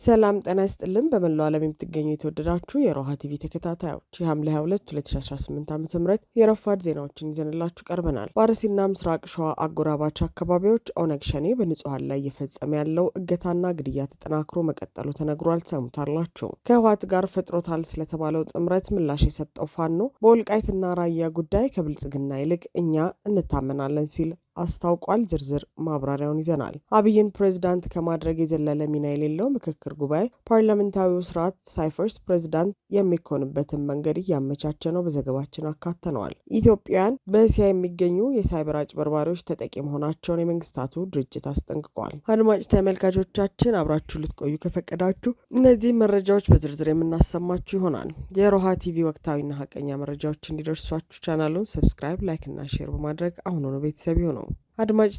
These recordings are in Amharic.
ሰላም ጤና ይስጥልን በመላው ዓለም የምትገኙ የተወደዳችሁ የሮሃ ቲቪ ተከታታዮች የሐምሌ 22 2018 ዓ.ም የረፋድ ዜናዎችን ይዘንላችሁ ቀርበናል። በአርሲና ምስራቅ ሸዋ አጎራባች አካባቢዎች ኦነግ ሸኔ በንጹሃን ላይ እየፈጸመ ያለው እገታና ግድያ ተጠናክሮ መቀጠሉ ተነግሯል። ሰሙታላችሁ። ከህወሓት ጋር ፈጥሮታል ስለተባለው ጥምረት ምላሽ የሰጠው ፋኖ በወልቃይትና ራያ ጉዳይ ከብልጽግና ይልቅ እኛ እንታመናለን ሲል አስታውቋል። ዝርዝር ማብራሪያውን ይዘናል። አብይን ፕሬዝዳንት ከማድረግ የዘለለ ሚና የሌለው ምክክር ጉባኤ ፓርላሜንታዊው ስርዓት ሳይፈርስ ፕሬዝዳንት የሚኮንበትን መንገድ እያመቻቸ ነው። በዘገባችን አካተነዋል። ኢትዮጵያውያን በእስያ የሚገኙ የሳይበር አጭበርባሪዎች ተጠቂ መሆናቸውን የመንግስታቱ ድርጅት አስጠንቅቋል። አድማጭ ተመልካቾቻችን አብራችሁ ልትቆዩ ከፈቀዳችሁ እነዚህ መረጃዎች በዝርዝር የምናሰማችሁ ይሆናል። የሮሃ ቲቪ ወቅታዊና ሀቀኛ መረጃዎች እንዲደርሷችሁ ቻናሉን ሰብስክራይብ፣ ላይክ እና ሼር በማድረግ አሁኑኑ ቤተሰብ ይሁኑ። አድማጭ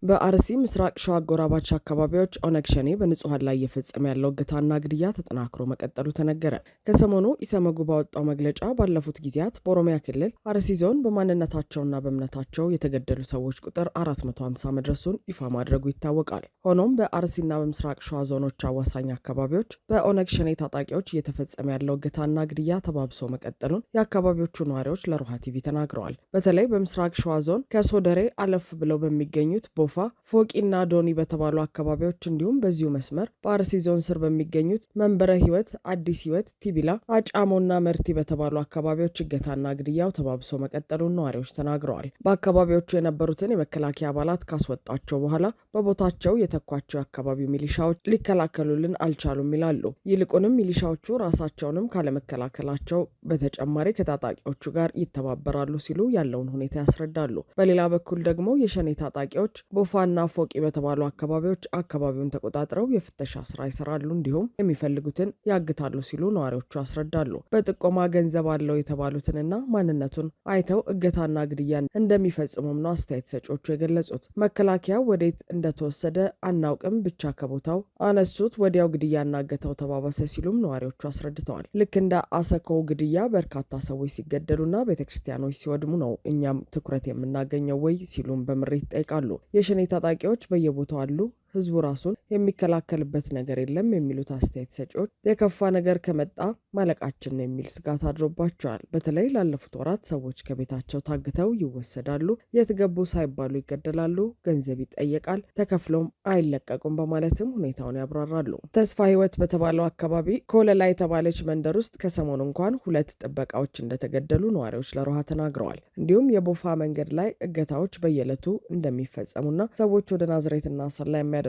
በአርሲ ምስራቅ ሸዋ አጎራባች አካባቢዎች ኦነግ ሸኔ በንጹሃን ላይ እየፈጸመ ያለው እገታና ግድያ ተጠናክሮ መቀጠሉ ተነገረ። ከሰሞኑ ኢሰመጉ ባወጣው መግለጫ ባለፉት ጊዜያት በኦሮሚያ ክልል አርሲ ዞን በማንነታቸውና በእምነታቸው የተገደሉ ሰዎች ቁጥር 450 መድረሱን ይፋ ማድረጉ ይታወቃል። ሆኖም በአርሲና በምስራቅ ሸዋ ዞኖች አዋሳኝ አካባቢዎች በኦነግ ሸኔ ታጣቂዎች እየተፈጸመ ያለው እገታና ግድያ ተባብሶ መቀጠሉን የአካባቢዎቹ ነዋሪዎች ለሮሃ ቲቪ ተናግረዋል። በተለይ በምስራቅ ሸዋ ዞን ከሶደሬ አለፍ ብለው በሚገኙት ቦፋ፣ ፎቂና ዶኒ በተባሉ አካባቢዎች እንዲሁም በዚሁ መስመር በአርሲ ዞን ስር በሚገኙት መንበረ ህይወት፣ አዲስ ህይወት፣ ቲቢላ፣ አጫሞና መርቲ በተባሉ አካባቢዎች እገታና ግድያው ተባብሶ መቀጠሉን ነዋሪዎች ተናግረዋል። በአካባቢዎቹ የነበሩትን የመከላከያ አባላት ካስወጣቸው በኋላ በቦታቸው የተኳቸው የአካባቢው ሚሊሻዎች ሊከላከሉልን አልቻሉም ይላሉ። ይልቁንም ሚሊሻዎቹ ራሳቸውንም ካለመከላከላቸው በተጨማሪ ከታጣቂዎቹ ጋር ይተባበራሉ ሲሉ ያለውን ሁኔታ ያስረዳሉ። በሌላ በኩል ደግሞ የሸኔ ታጣቂዎች ቦፋና ፎቂ በተባሉ አካባቢዎች አካባቢውን ተቆጣጥረው የፍተሻ ስራ ይሰራሉ፣ እንዲሁም የሚፈልጉትን ያግታሉ ሲሉ ነዋሪዎቹ ያስረዳሉ። በጥቆማ ገንዘብ አለው የተባሉትንና ማንነቱን አይተው እገታና ግድያን እንደሚፈጽሙም ነው አስተያየት ሰጪዎቹ የገለጹት። መከላከያው ወዴት እንደተወሰደ አናውቅም፣ ብቻ ከቦታው አነሱት፣ ወዲያው ግድያና እገታው ተባባሰ ሲሉም ነዋሪዎቹ አስረድተዋል። ልክ እንደ አሰኮው ግድያ በርካታ ሰዎች ሲገደሉና ቤተክርስቲያኖች ሲወድሙ ነው እኛም ትኩረት የምናገኘው ወይ ሲሉም በምሬት ይጠይቃሉ። የሸኔ ታጣቂዎች በየቦታው አሉ፣ ህዝቡ ራሱን የሚከላከልበት ነገር የለም የሚሉት አስተያየት ሰጪዎች የከፋ ነገር ከመጣ ማለቃችን ነው የሚል ስጋት አድሮባቸዋል። በተለይ ላለፉት ወራት ሰዎች ከቤታቸው ታግተው ይወሰዳሉ፣ የት ገቡ ሳይባሉ ይገደላሉ፣ ገንዘብ ይጠየቃል፣ ተከፍለውም አይለቀቁም በማለትም ሁኔታውን ያብራራሉ። ተስፋ ህይወት በተባለው አካባቢ ኮለላ የተባለች መንደር ውስጥ ከሰሞኑ እንኳን 2 ጥበቃዎች እንደተገደሉ ነዋሪዎች ለሮሃ ተናግረዋል። እንዲሁም የቦፋ መንገድ ላይ እገታዎች በየዕለቱ እንደሚፈጸሙና ሰዎች ወደ ናዝሬትና አሰላ የሚያደርጉትን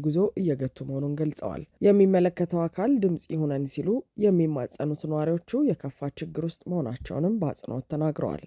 ጉዞ እየገቱ መሆኑን ገልጸዋል። የሚመለከተው አካል ድምጽ ይሁነን ሲሉ የሚማጸኑት ነዋሪዎቹ የከፋ ችግር ውስጥ መሆናቸውንም በአጽንኦት ተናግረዋል።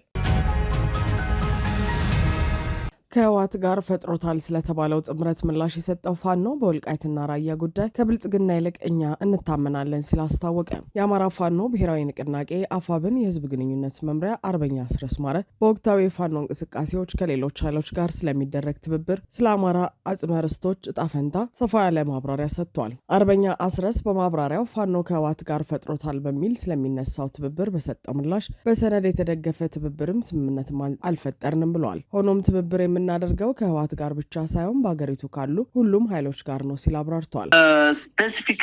ከህወሓት ጋር ፈጥሮታል ስለተባለው ጥምረት ምላሽ የሰጠው ፋኖ በወልቃይትና ራያ ጉዳይ ከብልጽግና ይልቅ እኛ እንታመናለን ሲል አስታወቀ። የአማራ ፋኖ ብሔራዊ ንቅናቄ አፋብን የህዝብ ግንኙነት መምሪያ አርበኛ አስረስ ማረ በወቅታዊ የፋኖ እንቅስቃሴዎች ከሌሎች ኃይሎች ጋር ስለሚደረግ ትብብር፣ ስለ አማራ አጽመ ርስቶች እጣ ፈንታ ሰፋ ያለ ማብራሪያ ሰጥቷል። አርበኛ አስረስ በማብራሪያው ፋኖ ከህወሓት ጋር ፈጥሮታል በሚል ስለሚነሳው ትብብር በሰጠው ምላሽ በሰነድ የተደገፈ ትብብርም ስምምነትም አልፈጠርንም ብለዋል። ሆኖም ትብብር የምናደርገው ከህወሓት ጋር ብቻ ሳይሆን በአገሪቱ ካሉ ሁሉም ኃይሎች ጋር ነው ሲል አብራርተዋል። ስፔሲፊክ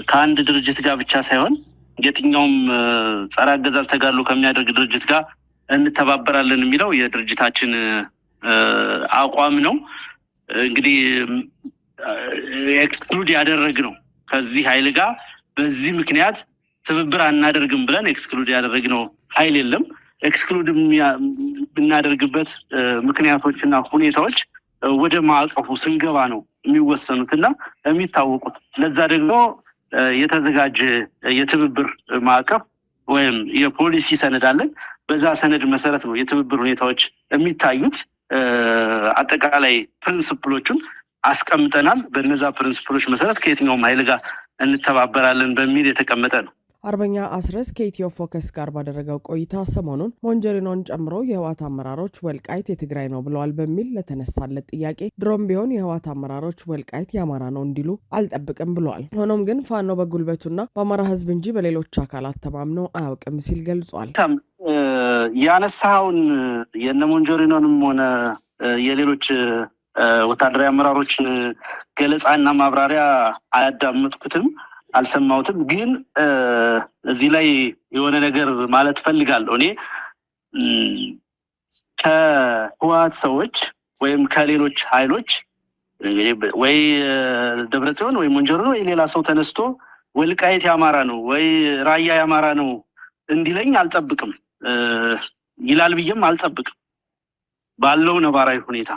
ከአንድ ድርጅት ጋር ብቻ ሳይሆን የትኛውም ጸረ አገዛዝ ተጋድሎ ከሚያደርግ ድርጅት ጋር እንተባበራለን የሚለው የድርጅታችን አቋም ነው። እንግዲህ ኤክስክሉድ ያደረግነው ከዚህ ኃይል ጋር በዚህ ምክንያት ትብብር አናደርግም ብለን ኤክስክሉድ ያደረግነው ኃይል የለም። ኤክስክሉድ ብናደርግበት ምክንያቶችና ሁኔታዎች ወደ ማዕቀፉ ስንገባ ነው የሚወሰኑትና የሚታወቁት። ለዛ ደግሞ የተዘጋጀ የትብብር ማዕቀፍ ወይም የፖሊሲ ሰነድ አለን። በዛ ሰነድ መሰረት ነው የትብብር ሁኔታዎች የሚታዩት። አጠቃላይ ፕሪንሲፕሎቹን አስቀምጠናል። በእነዛ ፕሪንሲፕሎች መሰረት ከየትኛውም ኃይል ጋር እንተባበራለን በሚል የተቀመጠ ነው። አርበኛ አስረስ ከኢትዮ ፎከስ ጋር ባደረገው ቆይታ ሰሞኑን ሞንጀሪኖን ጨምሮ የህወሓት አመራሮች ወልቃይት የትግራይ ነው ብለዋል በሚል ለተነሳለት ጥያቄ ድሮም ቢሆን የህወሓት አመራሮች ወልቃይት የአማራ ነው እንዲሉ አልጠብቅም ብለዋል። ሆኖም ግን ፋኖ በጉልበቱና በአማራ ህዝብ እንጂ በሌሎች አካላት ተማምኖ አያውቅም ሲል ገልጿል። ያነሳውን የነ ሞንጀሪኖንም ሆነ የሌሎች ወታደራዊ አመራሮችን ገለጻና ማብራሪያ አያዳምጥኩትም አልሰማሁትም። ግን እዚህ ላይ የሆነ ነገር ማለት ፈልጋለሁ። እኔ ከህወሓት ሰዎች ወይም ከሌሎች ኃይሎች ወይ ደብረጽዮን ወይ ሞንጆሪኖ ወይ ሌላ ሰው ተነስቶ ወልቃይት ያማራ ነው ወይ ራያ ያማራ ነው እንዲለኝ አልጠብቅም፣ ይላል ብዬም አልጠብቅም። ባለው ነባራዊ ሁኔታ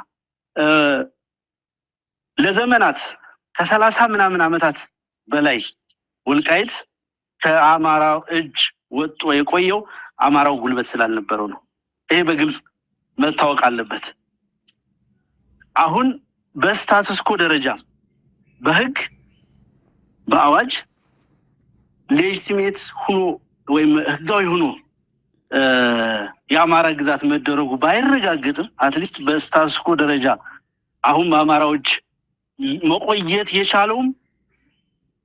ለዘመናት ከ30 ምናምን ዓመታት በላይ ወልቃይት ከአማራ እጅ ወጥቶ የቆየው አማራው ጉልበት ስላልነበረው ነው። ይሄ በግልጽ መታወቅ አለበት። አሁን በስታተስ ኮ ደረጃ በህግ በአዋጅ ሌጂቲሜት ሆኖ ወይም ህጋዊ ሆኖ የአማራ ግዛት መደረጉ ባይረጋገጥም አትሊስት በስታተስ ኮ ደረጃ አሁን በአማራዎች መቆየት የቻለውም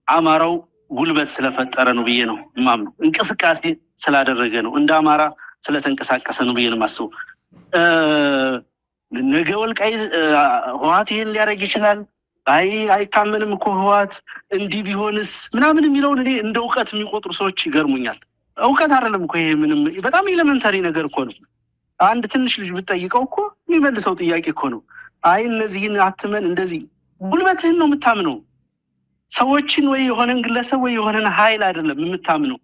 አማራው ጉልበት ስለፈጠረ ነው ብዬ ነው ማምነው። እንቅስቃሴ ስላደረገ ነው፣ እንደ አማራ ስለተንቀሳቀሰ ነው ብዬ ነው ማስበው። ነገ ወልቃይት ህወሓት ይሄን ሊያደርግ ይችላል፣ አይታመንም እኮ ህወሓት እንዲህ ቢሆንስ ምናምን የሚለውን እኔ እንደ እውቀት የሚቆጥሩ ሰዎች ይገርሙኛል። እውቀት አይደለም እኮ ይሄ፣ ምንም በጣም ኤሌመንተሪ ነገር እኮ ነው። አንድ ትንሽ ልጅ ብትጠይቀው እኮ የሚመልሰው ጥያቄ እኮ ነው። እነዚህን አትመን፣ እንደዚህ ጉልበትህን ነው የምታምነው። ሰዎችን ወይ የሆነን ግለሰብ ወይ የሆነን ኃይል አይደለም የምታምነው፣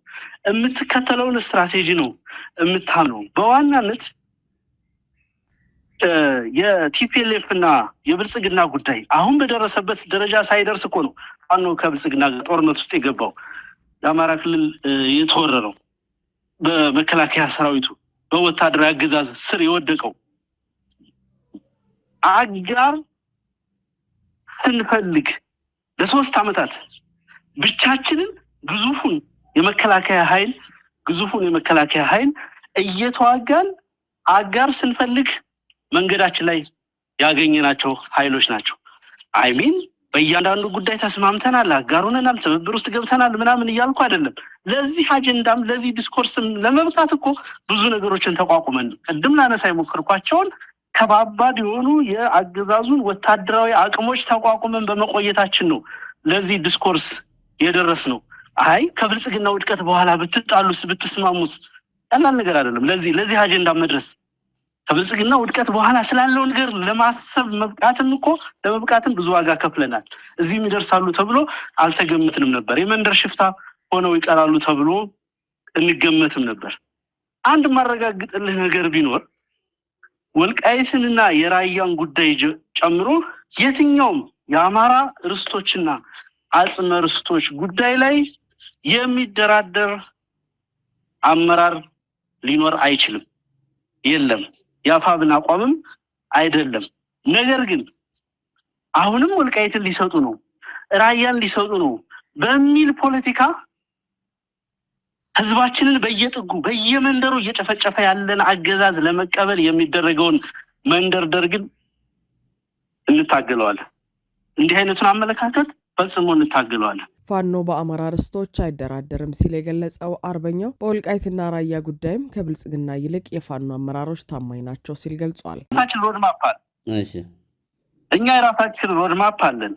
የምትከተለውን ስትራቴጂ ነው የምታምነው። በዋናነት የቲፒኤልኤፍ እና የብልጽግና ጉዳይ አሁን በደረሰበት ደረጃ ሳይደርስ እኮ ነው ዋናው ከብልጽግና ጦርነት ውስጥ የገባው። የአማራ ክልል የተወረረው በመከላከያ ሰራዊቱ በወታደራዊ አገዛዝ ስር የወደቀው አጋር ስንፈልግ ለ3 ዓመታት ብቻችንን ግዙፉን የመከላከያ ኃይል እየተዋጋን አጋር ስንፈልግ መንገዳችን ላይ ያገኘናቸው ኃይሎች ናቸው። አይሚን በእያንዳንዱ ጉዳይ ተስማምተናል፣ አጋሩነናል፣ ትብብር ውስጥ ገብተናል ምናምን እያልኩ አይደለም። ለዚህ አጀንዳም ለዚህ ዲስኮርስም ለመብቃት እኮ ብዙ ነገሮችን ተቋቁመን ቅድም ላነሳ የሞከርኳቸውን ከባባድ የሆኑ የአገዛዙን ወታደራዊ አቅሞች ተቋቁመን በመቆየታችን ነው ለዚህ ዲስኮርስ የደረስ ነው። ከብልጽግና ውድቀት በኋላ ብትጣሉስ ብትስማሙስ ቀላል ነገር አይደለም። ለዚህ አጀንዳ መድረስ ከብልጽግና ውድቀት በኋላ ስላለው ነገር ለማሰብ ለመብቃትም ብዙ ዋጋ ከፍለናል። እዚህም ይደርሳሉ ተብሎ አልተገመትንም ነበር። የመንደር ሽፍታ ሆነው ይቀራሉ ተብሎ እንገመትም ነበር። አንድ ማረጋግጥልህ ነገር ቢኖር ወልቃይትንና የራያን ጉዳይ ጨምሮ የትኛውም የአማራ ርስቶችና አጽመ ርስቶች ጉዳይ ላይ የሚደራደር አመራር ሊኖር አይችልም፣ የለም። ያፋብን አቋምም አይደለም። ነገር ግን አሁንም ወልቃይትን ሊሰጡ ነው፣ ራያን ሊሰጡ ነው በሚል ፖለቲካ ህዝባችንን በየጥጉ በየመንደሩ እየጨፈጨፈ ያለን አገዛዝ ለመቀበል የሚደረገውን መንደርደር ግን እንታገለዋለን። እንዲህ አይነቱን አመለካከት ፈጽሞ እንታገለዋለን። ፋኖ በአማራ ርስቶች አይደራደርም ሲል የገለጸው አርበኛው በወልቃይትና ራያ ጉዳይም ከብልጽግና ይልቅ የፋኖ አመራሮች ታማኝ ናቸው ሲል ገልጿል። እኛ የራሳችን ሮድማፕ አለን።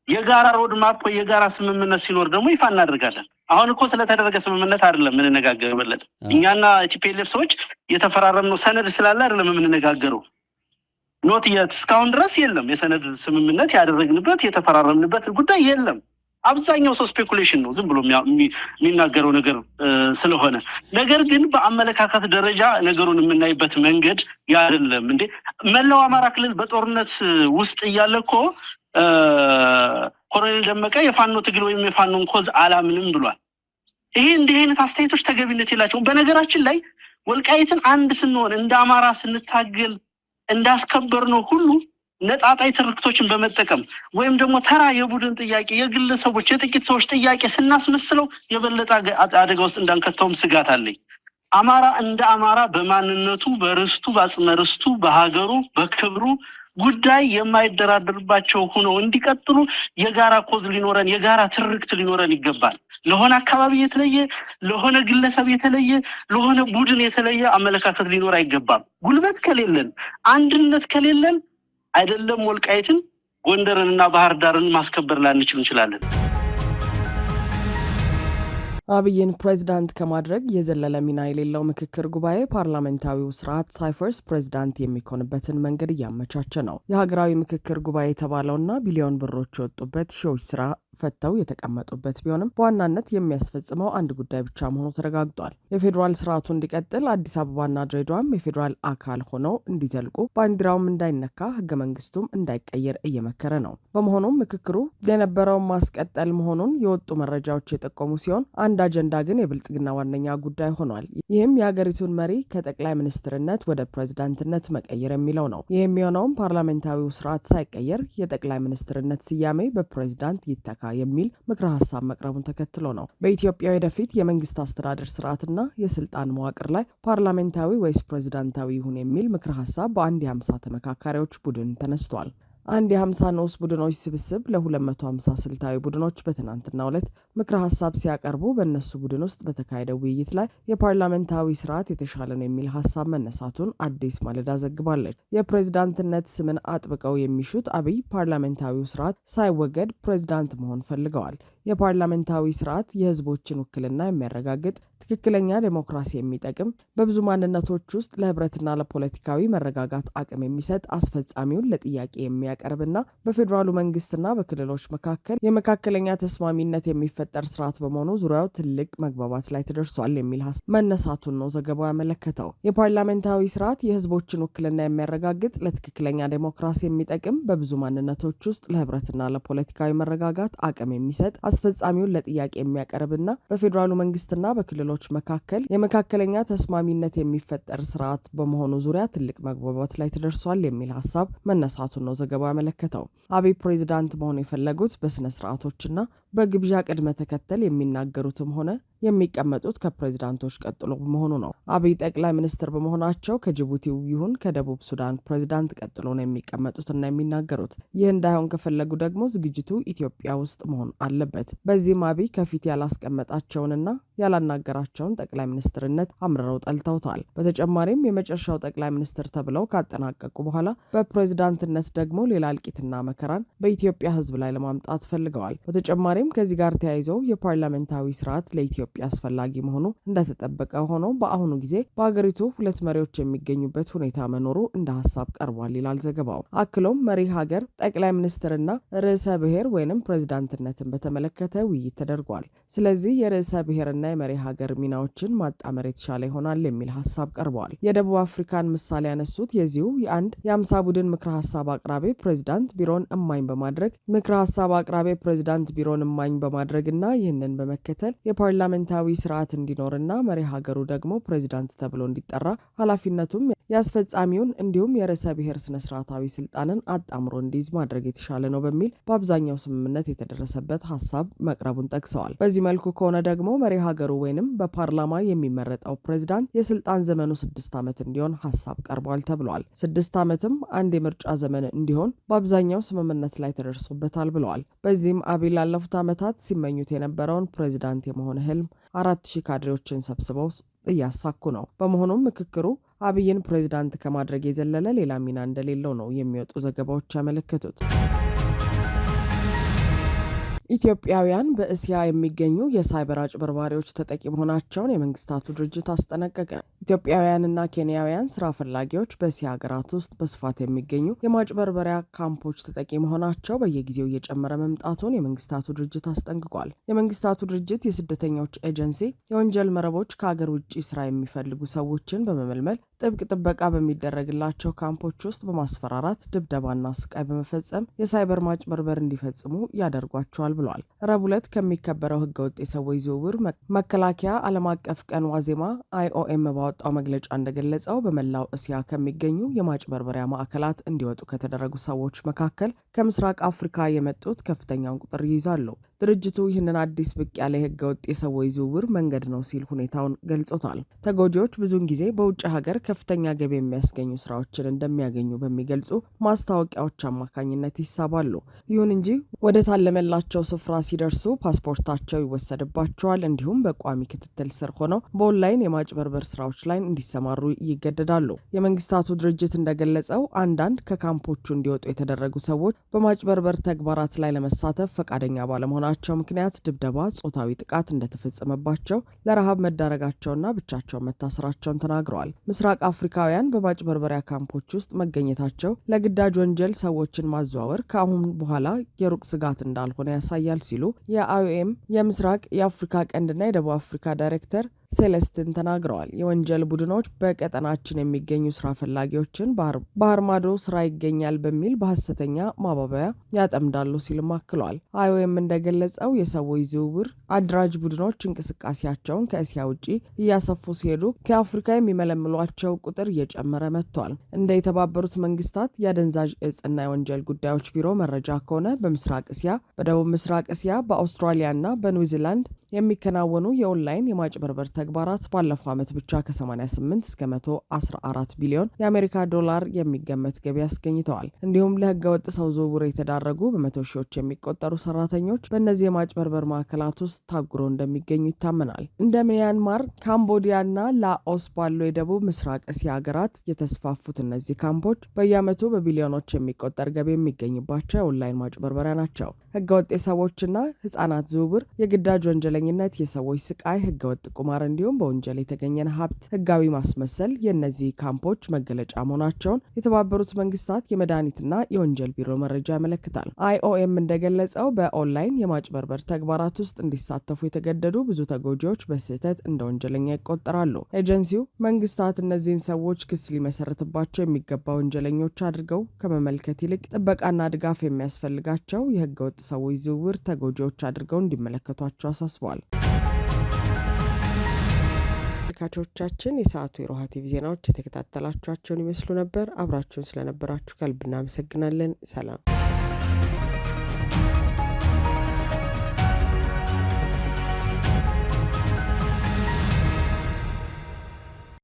የጋራ ሮድማፕ የጋራ ስምምነት ሲኖር ደግሞ ይፋ እናደርጋለን። አሁን እኮ ስለተደረገ ስምምነት አይደለም የምንነጋገርበት። እኛና ቲፒኤልኤፍ ሰዎች የተፈራረምነው ሰነድ ስላለ አይደለም የምንነጋገረው። ኖት የት እስካሁን ድረስ የለም የሰነድ ስምምነት ያደረግንበት የተፈራረምንበት ጉዳይ የለም። አብዛኛው ሰው ስፔኩሌሽን ነው፣ ዝም ብሎ የሚናገረው ነገር ስለሆነ። ነገር ግን በአመለካከት ደረጃ ነገሩን የምናይበት መንገድ ያደለም እንዴ። መላው አማራ ክልል በጦርነት ውስጥ እያለ እኮ ኮሎኔል ደመቀ የፋኖ ትግል ወይም የፋኖን ኮዝ አላምንም ብሏል። ይሄ እንዲህ አይነት አስተያየቶች ተገቢነት የላቸውም። በነገራችን ላይ ወልቃይትን አንድ ስንሆን እንደ አማራ ስንታገል እንዳስከበር ነው ሁሉ ነጣጣይ ትርክቶችን በመጠቀም ወይም ደግሞ ተራ የቡድን ጥያቄ የግለሰቦች የጥቂት ሰዎች ጥያቄ ስናስመስለው የበለጠ አደጋ ውስጥ እንዳንከተውም ስጋት አለኝ። አማራ እንደ አማራ በማንነቱ በርስቱ በአጽመ ርስቱ በሀገሩ በክብሩ ጉዳይ የማይደራደርባቸው ሆነው እንዲቀጥሉ የጋራ ኮዝ ሊኖረን የጋራ ትርክት ሊኖረን ይገባል። ለሆነ አካባቢ የተለየ ለሆነ ግለሰብ የተለየ ለሆነ ቡድን የተለየ አመለካከት ሊኖር አይገባም። ጉልበት ከሌለን አንድነት ከሌለን አይደለም ወልቃይትን ጎንደርንና ባህር ዳርን ማስከበር ላንችል እንችላለን። አብይን ፕሬዝዳንት ከማድረግ የዘለለ ሚና የሌለው ምክክር ጉባኤ ፓርላሜንታዊው ስርዓት ሳይፈርስ ፕሬዝዳንት የሚኮንበትን መንገድ እያመቻቸ ነው። የሀገራዊ ምክክር ጉባኤ የተባለውና ቢሊዮን ብሮች የወጡበት ሺዎች ስራ ፈተው የተቀመጡበት ቢሆንም በዋናነት የሚያስፈጽመው አንድ ጉዳይ ብቻ መሆኑ ተረጋግጧል። የፌዴራል ስርዓቱ እንዲቀጥል አዲስ አበባና ድሬዳዋም የፌዴራል አካል ሆነው እንዲዘልቁ፣ ባንዲራውም እንዳይነካ፣ ህገ መንግስቱም እንዳይቀየር እየመከረ ነው። በመሆኑም ምክክሩ የነበረውን ማስቀጠል መሆኑን የወጡ መረጃዎች የጠቆሙ ሲሆን አንድ አጀንዳ ግን የብልጽግና ዋነኛ ጉዳይ ሆኗል። ይህም የሀገሪቱን መሪ ከጠቅላይ ሚኒስትርነት ወደ ፕሬዝዳንትነት መቀየር የሚለው ነው። ይህ የሚሆነውም ፓርላሜንታዊው ስርዓት ሳይቀየር የጠቅላይ ሚኒስትርነት ስያሜ በፕሬዝዳንት ይተካ የሚል ምክረ ሀሳብ መቅረቡን ተከትሎ ነው። በኢትዮጵያ ወደፊት የመንግስት አስተዳደር ስርዓትና የስልጣን መዋቅር ላይ ፓርላሜንታዊ ወይስ ፕሬዝዳንታዊ ይሁን የሚል ምክረ ሀሳብ በአንድ የ50 ተመካካሪዎች ቡድን ተነስቷል። አንድ የ50 ንዑስ ቡድኖች ስብስብ ለ250 ስልታዊ ቡድኖች በትናንትናው ዕለት ምክረ ሀሳብ ሲያቀርቡ በእነሱ ቡድን ውስጥ በተካሄደው ውይይት ላይ የፓርላሜንታዊ ስርዓት የተሻለ ነው የሚል ሀሳብ መነሳቱን አዲስ ማለዳ ዘግባለች። የፕሬዝዳንትነት ስምን አጥብቀው የሚሹት አብይ ፓርላሜንታዊው ስርዓት ሳይወገድ ፕሬዝዳንት መሆን ፈልገዋል። የፓርላሜንታዊ ስርዓት የህዝቦችን ውክልና የሚያረጋግጥ ትክክለኛ ዴሞክራሲ የሚጠቅም በብዙ ማንነቶች ውስጥ ለህብረትና ለፖለቲካዊ መረጋጋት አቅም የሚሰጥ አስፈጻሚውን ለጥያቄ የሚያቀርብና በፌዴራሉ መንግስትና በክልሎች መካከል የመካከለኛ ተስማሚነት የሚፈጠር ስርዓት በመሆኑ ዙሪያው ትልቅ መግባባት ላይ ተደርሷል የሚል ሀሳብ መነሳቱን ነው ዘገባው ያመለከተው። የፓርላሜንታዊ ስርዓት የህዝቦችን ውክልና የሚያረጋግጥ ለትክክለኛ ዴሞክራሲ የሚጠቅም በብዙ ማንነቶች ውስጥ ለህብረትና ለፖለቲካዊ መረጋጋት አቅም የሚሰጥ አስፈጻሚውን ለጥያቄ የሚያቀርብና በፌዴራሉ መንግስትና በክልሎች መካከል የመካከለኛ ተስማሚነት የሚፈጠር ስርዓት በመሆኑ ዙሪያ ትልቅ መግባባት ላይ ተደርሷል የሚል ሀሳብ መነሳቱን ነው ዘገባው ያመለከተው። አብይ ፕሬዝዳንት መሆኑ የፈለጉት በስነ ስርዓቶችና በግብዣ ቅድመ ተከተል የሚናገሩትም ሆነ የሚቀመጡት ከፕሬዝዳንቶች ቀጥሎ በመሆኑ ነው። አብይ ጠቅላይ ሚኒስትር በመሆናቸው ከጅቡቲው ይሁን ከደቡብ ሱዳን ፕሬዝዳንት ቀጥሎ ነው የሚቀመጡትና የሚናገሩት። ይህ እንዳይሆን ከፈለጉ ደግሞ ዝግጅቱ ኢትዮጵያ ውስጥ መሆን አለበት። በዚህም አብይ ከፊት ያላስቀመጣቸውንና ያላናገራቸውን ጠቅላይ ሚኒስትርነት አምርረው ጠልተውታል። በተጨማሪም የመጨረሻው ጠቅላይ ሚኒስትር ተብለው ካጠናቀቁ በኋላ በፕሬዝዳንትነት ደግሞ ሌላ እልቂትና መከራን በኢትዮጵያ ሕዝብ ላይ ለማምጣት ፈልገዋል። በተጨማሪም ከዚህ ጋር ተያይዘው የፓርላሜንታዊ ስርዓት ለኢትዮጵያ አስፈላጊ መሆኑ እንደተጠበቀ ሆኖ በአሁኑ ጊዜ በሀገሪቱ ሁለት መሪዎች የሚገኙበት ሁኔታ መኖሩ እንደ ሀሳብ ቀርቧል ይላል ዘገባው። አክሎም መሪ ሀገር፣ ጠቅላይ ሚኒስትርና ርዕሰ ብሔር ወይንም ፕሬዝዳንትነትን በተመለከተ ውይይት ተደርጓል። ስለዚህ የርዕሰ ብሔርና የመሪ ሀገር ሚናዎችን ማጣመር የተሻለ ይሆናል የሚል ሀሳብ ቀርበዋል። የደቡብ አፍሪካን ምሳሌ ያነሱት የዚሁ የአንድ የ50 ቡድን ምክረ ሀሳብ አቅራቢ ፕሬዝዳንት ቢሮን እማኝ በማድረግ እማኝ በማድረግና ይህንን በመከተል የፓርላሜንታዊ ስርዓት እንዲኖርና መሪ ሀገሩ ደግሞ ፕሬዝዳንት ተብሎ እንዲጠራ ኃላፊነቱም የአስፈጻሚውን እንዲሁም የርዕሰ ብሔር ስነ ስርዓታዊ ስልጣንን አጣምሮ እንዲይዝ ማድረግ የተሻለ ነው በሚል በአብዛኛው ስምምነት የተደረሰበት ሀሳብ መቅረቡን ጠቅሰዋል። በዚህ መልኩ ከሆነ ደግሞ መሪ ሀገሩ ወይንም በፓርላማ የሚመረጠው ፕሬዝዳንት የስልጣን ዘመኑ 6 ዓመት እንዲሆን ሀሳብ ቀርቧል ተብሏል። 6 ዓመትም አንድ የምርጫ ዘመን እንዲሆን በአብዛኛው ስምምነት ላይ ተደርሶበታል ብለዋል። በዚህም አብይ ላለፉት ዓመታት ሲመኙት የነበረውን ፕሬዝዳንት የመሆን ህልም 4000 ካድሬዎችን ሰብስበው እያሳኩ ነው። በመሆኑም ምክክሩ አብይን ፕሬዝዳንት ከማድረግ የዘለለ ሌላ ሚና እንደሌለው ነው የሚወጡ ዘገባዎች ያመለከቱት። ኢትዮጵያውያን በእስያ የሚገኙ የሳይበር አጭበርባሪዎች ተጠቂ መሆናቸውን የመንግስታቱ ድርጅት አስጠነቀቀ። ኢትዮጵያውያንና ኬንያውያን ስራ ፈላጊዎች በእስያ ሀገራት ውስጥ በስፋት የሚገኙ የማጭበርበሪያ ካምፖች ተጠቂ መሆናቸው በየጊዜው እየጨመረ መምጣቱን የመንግስታቱ ድርጅት አስጠንቅቋል። የመንግስታቱ ድርጅት የስደተኞች ኤጀንሲ የወንጀል መረቦች ከሀገር ውጭ ስራ የሚፈልጉ ሰዎችን በመመልመል ጥብቅ ጥበቃ በሚደረግላቸው ካምፖች ውስጥ በማስፈራራት ድብደባና ስቃይ በመፈጸም የሳይበር ማጭበርበር እንዲፈጽሙ ያደርጓቸዋል ብሏል። ረቡዕ ዕለት ከሚከበረው ህገወጥ የሰዎች ዝውውር መከላከያ ዓለም አቀፍ ቀን ዋዜማ IOM ባወጣው መግለጫ እንደገለጸው በመላው እስያ ከሚገኙ የማጭበርበሪያ ማዕከላት እንዲወጡ ከተደረጉ ሰዎች መካከል ከምስራቅ አፍሪካ የመጡት ከፍተኛውን ቁጥር ይይዛሉ። ድርጅቱ ይህንን አዲስ ብቅ ያለ የህገ ወጥ የሰዎች ዝውውር መንገድ ነው ሲል ሁኔታውን ገልጾታል። ተጎጂዎች ብዙውን ጊዜ በውጭ ሀገር ከፍተኛ ገቢ የሚያስገኙ ስራዎችን እንደሚያገኙ በሚገልጹ ማስታወቂያዎች አማካኝነት ይሳባሉ። ይሁን እንጂ ወደ ታለመላቸው ስፍራ ሲደርሱ ፓስፖርታቸው ይወሰድባቸዋል። እንዲሁም በቋሚ ክትትል ስር ሆነው በኦንላይን የማጭበርበር ስራዎች ላይ እንዲሰማሩ ይገደዳሉ። የመንግስታቱ ድርጅት እንደገለጸው አንዳንድ ከካምፖቹ እንዲወጡ የተደረጉ ሰዎች በማጭበርበር ተግባራት ላይ ለመሳተፍ ፈቃደኛ ባለመሆናቸው ምክንያት ድብደባ፣ ጾታዊ ጥቃት እንደተፈጸመባቸው፣ ለረሃብ መዳረጋቸውና ብቻቸውን መታሰራቸውን ተናግረዋል። ምስራቅ አፍሪካውያን በማጭበርበሪያ ካምፖች ውስጥ መገኘታቸው ለግዳጅ ወንጀል ሰዎችን ማዘዋወር ከአሁን በኋላ የሩቅ ስጋት እንዳልሆነ ያሳያል ሲሉ የአይኦኤም የምስራቅ የአፍሪካ ቀንድና የደቡብ አፍሪካ ዳይሬክተር ሴሌስትን ተናግረዋል። የወንጀል ቡድኖች በቀጠናችን የሚገኙ ስራ ፈላጊዎችን ባህር ማዶ ስራ ይገኛል በሚል በሐሰተኛ ማባበያ ያጠምዳሉ ሲልም አክለዋል። አይኦኤም እንደገለጸው የሰዎች ዝውውር አድራጅ ቡድኖች እንቅስቃሴያቸውን ከእስያ ውጪ እያሰፉ ሲሄዱ ከአፍሪካ የሚመለምሏቸው ቁጥር እየጨመረ መጥቷል። እንደ የተባበሩት መንግስታት የአደንዛዥ እጽና የወንጀል ጉዳዮች ቢሮ መረጃ ከሆነ በምስራቅ እስያ፣ በደቡብ ምስራቅ እስያ፣ በአውስትራሊያና በኒውዚላንድ የሚከናወኑ የኦንላይን የማጭበርበር ተግባራት ባለፈው ዓመት ብቻ ከ88 እስከ 114 ቢሊዮን የአሜሪካ ዶላር የሚገመት ገቢ አስገኝተዋል። እንዲሁም ለህገወጥ ሰው ዝውውር የተዳረጉ በመቶ ሺዎች የሚቆጠሩ ሰራተኞች በእነዚህ የማጭበርበር ማዕከላት ውስጥ ታጉረው እንደሚገኙ ይታመናል። እንደ ሚያንማር፣ ካምቦዲያና ላኦስ ባሉ የደቡብ ምስራቅ እስያ ሀገራት የተስፋፉት እነዚህ ካምፖች በየዓመቱ በቢሊዮኖች የሚቆጠር ገቢ የሚገኝባቸው የኦንላይን ማጭበርበሪያ ናቸው። ህገወጥ የሰዎችና ህጻናት ዝውውር፣ የግዳጅ ወንጀለኝነት፣ የሰዎች ስቃይ፣ ህገወጥ ቁማር እንዲሁም በወንጀል የተገኘን ሀብት ህጋዊ ማስመሰል የእነዚህ ካምፖች መገለጫ መሆናቸውን የተባበሩት መንግስታት የመድኃኒትና የወንጀል ቢሮ መረጃ ያመለክታል። አይኦኤም እንደገለጸው በኦንላይን የማጭበርበር ተግባራት ውስጥ እንዲሳተፉ የተገደዱ ብዙ ተጎጂዎች በስህተት እንደ ወንጀለኛ ይቆጠራሉ። ኤጀንሲው መንግስታት እነዚህን ሰዎች ክስ ሊመሰረትባቸው የሚገባ ወንጀለኞች አድርገው ከመመልከት ይልቅ ጥበቃና ድጋፍ የሚያስፈልጋቸው የህገወጥ ሰዎች ዝውውር ተጎጂዎች አድርገው እንዲመለከቷቸው አሳስበዋል። ተመልካቾቻችን የሰዓቱ የሮሃ ቲቪ ዜናዎች የተከታተላችኋቸውን ይመስሉ ነበር። አብራችሁን ስለነበራችሁ ከልብ እናመሰግናለን። ሰላም።